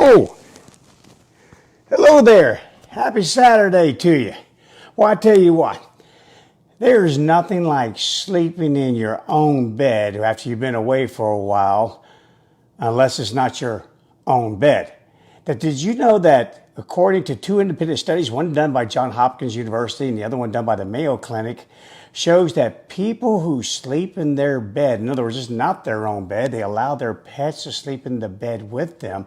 Oh, hello there. Happy Saturday to you. Well, I tell you what, there's nothing like sleeping in your own bed after you've been away for a while, unless it's not your own bed. But did you know that according to two independent studies, one done by Johns Hopkins University and the other one done by the Mayo Clinic, shows that people who sleep in their bed, in other words, it's not their own bed, they allow their pets to sleep in the bed with them,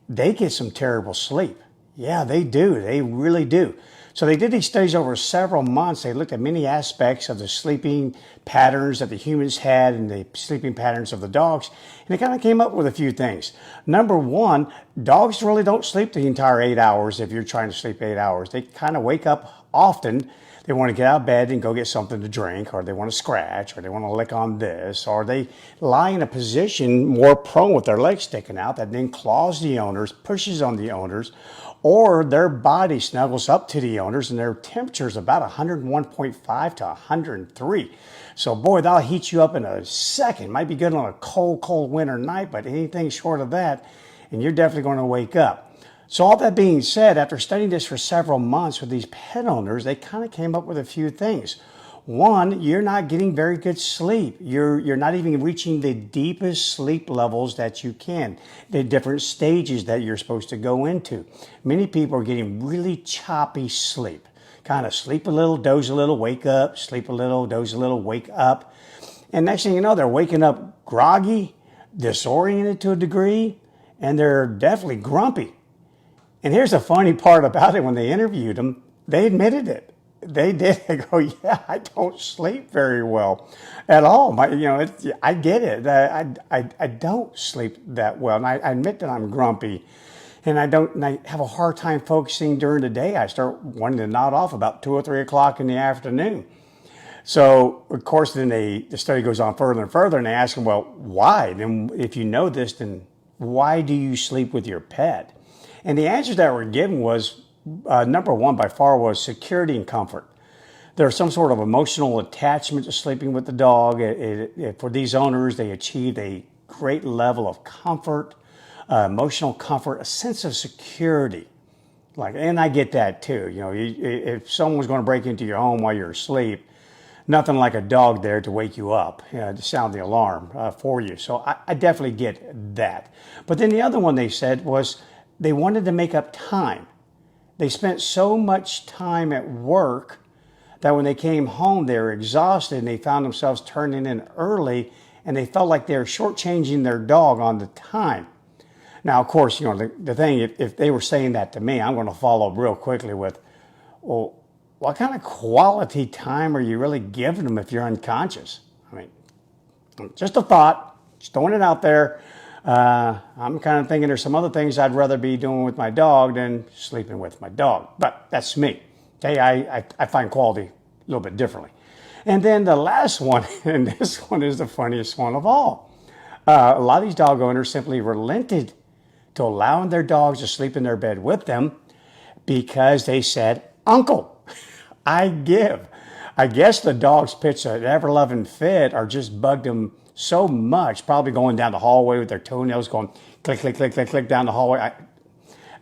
they get some terrible sleep. Yeah, they do. They really do. So they did these studies over several months. They looked at many aspects of the sleeping patterns that the humans had and the sleeping patterns of the dogs. And they kind of came up with a few things. Number one, dogs really don't sleep the entire 8 hours if you're trying to sleep 8 hours. They kind of wake up often. They want to get out of bed and go get something to drink, or they want to scratch, or they want to lick on this, or they lie in a position more prone with their legs sticking out that then claws the owners, pushes on the owners, or their body snuggles up to the owners and their temperature is about 101.5 to 103. So boy, that'll heat you up in a second. Might be good on a cold winter night, but anything short of that, and you're definitely going to wake up. So all that being said, after studying this for several months with these pet owners, they kind of came up with a few things. One, you're not getting very good sleep. You're not even reaching the deepest sleep levels that you can, the different stages that you're supposed to go into. Many people are getting really choppy sleep. Kind of sleep a little, doze a little, wake up, sleep a little, doze a little, wake up. And next thing you know, they're waking up groggy, disoriented to a degree, and they're definitely grumpy. And here's the funny part about it. When they interviewed them, they admitted it. They did. They go, yeah, I don't sleep very well at all. I get it. I don't sleep that well. And I admit that I'm grumpy. And I have a hard time focusing during the day. I start wanting to nod off about 2 or 3 o'clock in the afternoon. So, of course, then the study goes on further and further, and they ask them, well, why? Then if you know this, then why do you sleep with your pet? And the answers that were given was, number one by far was security and comfort. There's some sort of emotional attachment to sleeping with the dog. For these owners, they achieved a great level of comfort, emotional comfort, a sense of security. And I get that too. If someone's going to break into your home while you're asleep, nothing like a dog there to wake you up, to sound the alarm for you. So I definitely get that. But then the other one they said was, they wanted to make up time. They spent so much time at work that when they came home, they were exhausted and they found themselves turning in early, and they felt like they were shortchanging their dog on the time. Now, of course, the thing, if they were saying that to me, I'm going to follow up real quickly with, well, what kind of quality time are you really giving them if you're unconscious? I mean, just a thought, just throwing it out there. I'm kind of thinking there's some other things I'd rather be doing with my dog than sleeping with my dog. But that's me. Okay, I find quality a little bit differently. And then the last one, and this one is the funniest one of all. A lot of these dog owners simply relented to allowing their dogs to sleep in their bed with them because they said, Uncle, I give. I guess the dogs pitched an ever-loving fit or just bugged them so much, probably going down the hallway with their toenails going click, click, click, click, click down the hallway.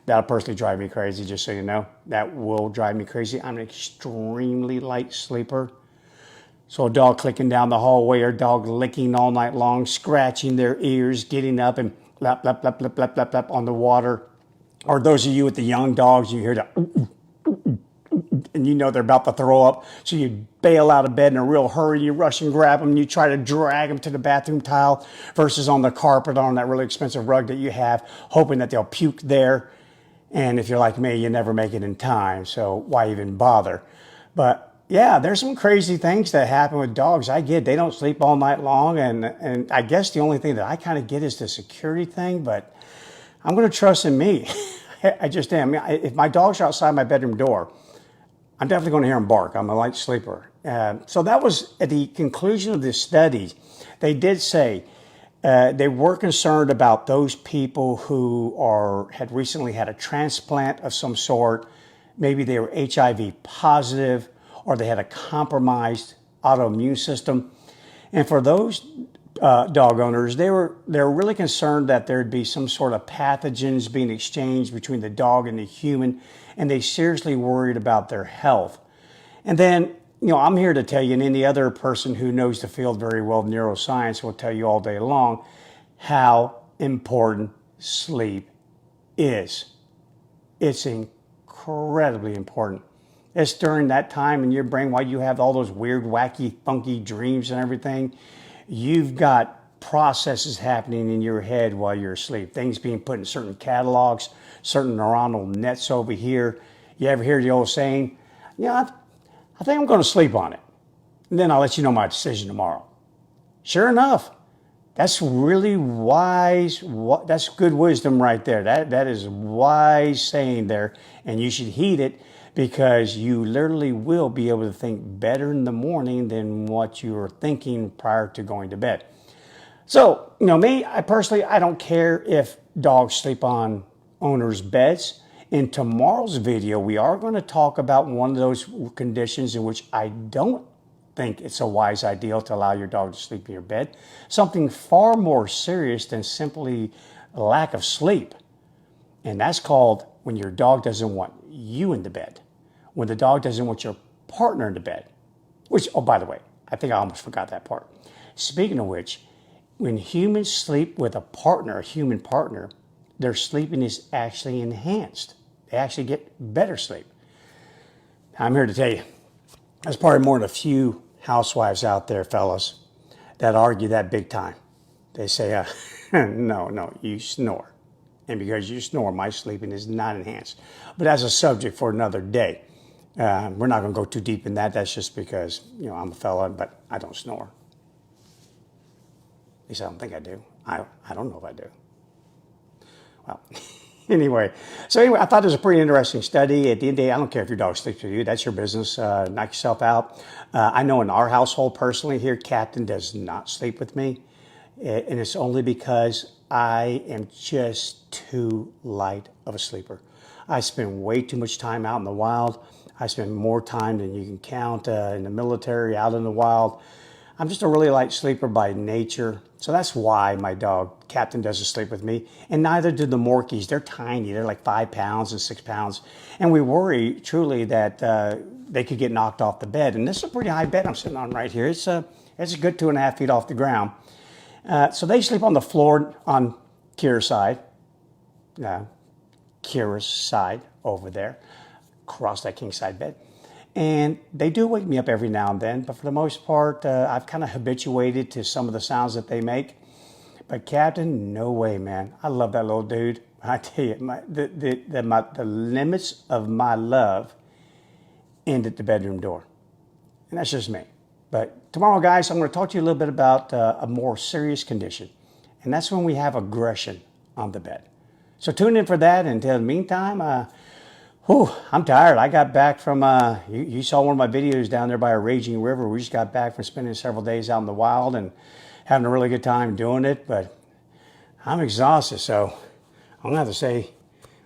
That'll personally drive me crazy, just so you know. That will drive me crazy. I'm an extremely light sleeper. So a dog clicking down the hallway, or a dog licking all night long, scratching their ears, getting up and lap, lap, lap, lap, lap, lap, lap on the water. Or those of you with the young dogs, you hear the and you know they're about to throw up, so you bail out of bed in a real hurry, you rush and grab them, and you try to drag them to the bathroom tile versus on the carpet on that really expensive rug that you have, hoping that they'll puke there. And if you're like me, you never make it in time, so why even bother? But yeah, there's some crazy things that happen with dogs. I get they don't sleep all night long, and I guess the only thing that I kind of get is the security thing, but I'm going to trust in me. I just am. If my dogs are outside my bedroom door, I'm definitely going to hear them bark. I'm a light sleeper. So that was at the conclusion of this study. They did say they were concerned about those people who had recently had a transplant of some sort. Maybe they were HIV positive, or they had a compromised autoimmune system. And for those dog owners, they're really concerned that there'd be some sort of pathogens being exchanged between the dog and the human, and they seriously worried about their health. And then, I'm here to tell you, and any other person who knows the field very well, neuroscience, will tell you all day long how important sleep is. It's incredibly important. It's during that time in your brain while you have all those weird, wacky, funky dreams and everything, you've got processes happening in your head while you're asleep. Things being put in certain catalogs, certain neuronal nets over here. You ever hear the old saying, I think I'm going to sleep on it, and then I'll let you know my decision tomorrow. Sure enough, that's really wise. That's good wisdom right there. That is wise saying there, and you should heed it, because you literally will be able to think better in the morning than what you were thinking prior to going to bed. So, me, I personally, I don't care if dogs sleep on owners' beds. In tomorrow's video, we are going to talk about one of those conditions in which I don't think it's a wise idea to allow your dog to sleep in your bed. Something far more serious than simply a lack of sleep. And that's called when your dog doesn't want you in the bed. When the dog doesn't want your partner in the bed. Which, oh, by the way, I think I almost forgot that part. Speaking of which, when humans sleep with a partner, a human partner, their sleeping is actually enhanced. They actually get better sleep. I'm here to tell you, there's probably more than a few housewives out there, fellas, that argue that big time. They say, no, you snore. And because you snore, my sleeping is not enhanced. But that's a subject for another day. We're not going to go too deep in that. That's just because, I'm a fella, but I don't snore. At least I don't think I do. I don't know if I do. Well, anyway, I thought it was a pretty interesting study. At the end of the day, I don't care if your dog sleeps with you. That's your business. Knock yourself out. I know in our household personally here, Captain does not sleep with me. And it's only because I am just too light of a sleeper. I spend way too much time out in the wild. I spend more time than you can count in the military, out in the wild. I'm just a really light sleeper by nature. So that's why my dog, Captain, doesn't sleep with me. And neither do the Morkies. They're tiny. They're like 5 pounds and 6 pounds. And we worry truly that they could get knocked off the bed. And this is a pretty high bed I'm sitting on right here. It's a good 2.5 feet off the ground. So they sleep on the floor on Kira's side. Kira's side over there, across that king side bed. And they do wake me up every now and then, but for the most part, I've kind of habituated to some of the sounds that they make. But Captain, no way, man. I love that little dude. I tell you, the limits of my love end at the bedroom door. And that's just me. But tomorrow, guys, I'm going to talk to you a little bit about a more serious condition. And that's when we have aggression on the bed. So tune in for that. Until the meantime, I'm tired. I got back from, you saw one of my videos down there by a raging river. We just got back from spending several days out in the wild and having a really good time doing it. But I'm exhausted, so I'm going to have to say,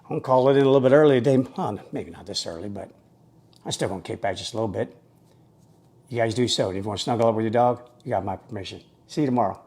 I'm going to call it in a little bit early today. Well, maybe not this early, but I'm still going to kick back just a little bit. You guys do so. And if you want to snuggle up with your dog, you got my permission. See you tomorrow.